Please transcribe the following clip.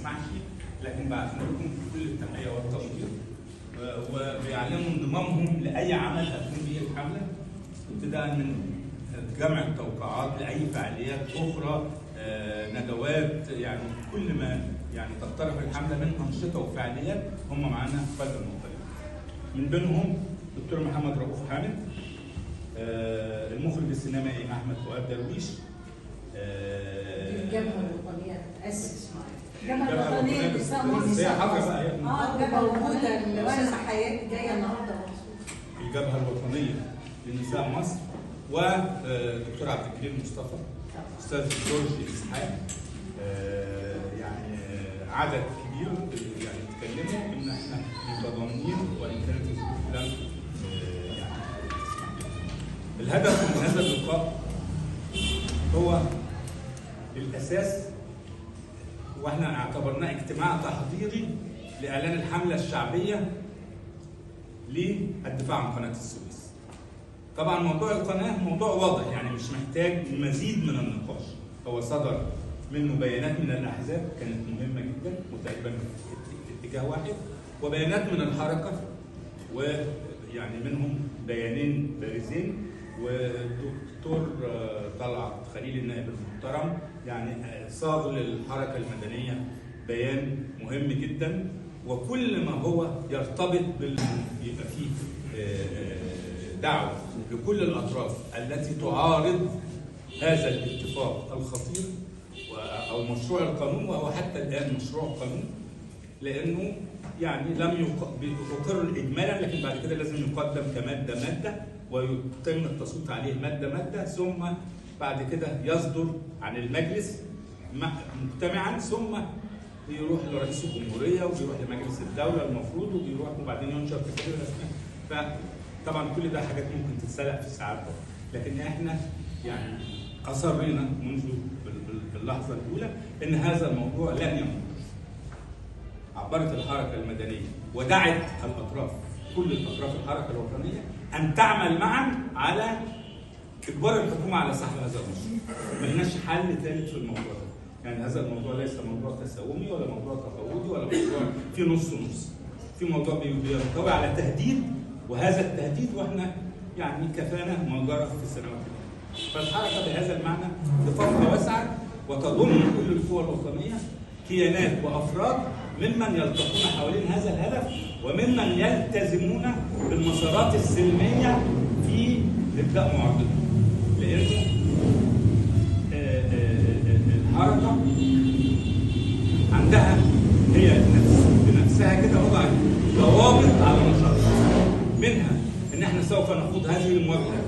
تسمحش، لكن بعثنا لكم كل التحيه والتقدير وبيعلنوا انضمامهم لاي عمل هتكون به الحمله، ابتداء من جمع التوقعات لاي فعاليات اخرى، ندوات، يعني كل ما يعني تقترح الحمله من انشطه وفعاليات هم معانا في قدر مختلف. من بينهم دكتور محمد رؤوف حامد، المخرج السينمائي احمد فؤاد درويش، الجبهه الوطنيه تاسس معايا الجبهه الوطنيه لنساء مصر هي حاضره بقى هي الجبهه موجوده الورثه حياتي جايه النهارده الجبهه الوطنيه لنساء مصر، ودكتور عبد الكريم مصطفى، استاذ جورج اسحاق، يعني عدد كبير يعني اتكلموا ان احنا متضامنين وان كانت الظروف لم يعني. الهدف من هذا اللقاء هو الاساس، واحنا اعتبرناه اجتماع تحضيري لاعلان الحمله الشعبيه للدفاع عن قناه السويس. طبعا موضوع القناه موضوع واضح، يعني مش محتاج مزيد من النقاش، هو صدر منه بيانات من الاحزاب كانت مهمه جدا وتقريبا في اتجاه واحد، وبيانات من الحركه، ويعني منهم بيانين بارزين، والدكتور طلعت خليل النائب المحترم يعني صاغ للحركه المدنيه بيان مهم جدا، وكل ما هو يرتبط يبقى فيه دعوه لكل الاطراف التي تعارض هذا الاتفاق الخطير او مشروع القانون، وهو حتى الان مشروع قانون، لانه يعني لم يقر اجمالا، لكن بعد كده لازم يقدم كماده ماده ويتم التصويت عليه ماده ماده، ثم بعد كده يصدر عن المجلس مجتمعا، ثم بيروح لرئيس الجمهوريه وبيروح لمجلس الدوله المفروض، وبيروح وبعدين ينشر في كتاب رسمي. فطبعا كل ده حاجات ممكن تتسلق في ساعات، لكن احنا يعني اصرينا منذ اللحظه الاولى ان هذا الموضوع لن يمر. عبرت الحركه المدنيه ودعت الاطراف، كل الاطراف الحركه الوطنيه، ان تعمل معا على اجبار الحكومه على سحب هذا المشروع. ما لناش حل ثالث في الموضوع ده، يعني هذا الموضوع ليس موضوع تساومي ولا موضوع تفاوضي ولا موضوع في نص نص، في موضوع بيرتوي على تهديد، وهذا التهديد واحنا يعني كفانا ما جرى في السنوات الاخيره. فالحركه بهذا المعنى بفضل واسعه وتضم كل القوى الوطنيه كيانات وافراد ممن يلتقون حوالين هذا الهدف وممن يلتزمون بالمسارات السلميه في ابداء معارضتهم، لانه الحركه عندها هي بنفسها كده وضعت ضوابط على نشاطها، منها ان احنا سوف نخوض هذه المواجهه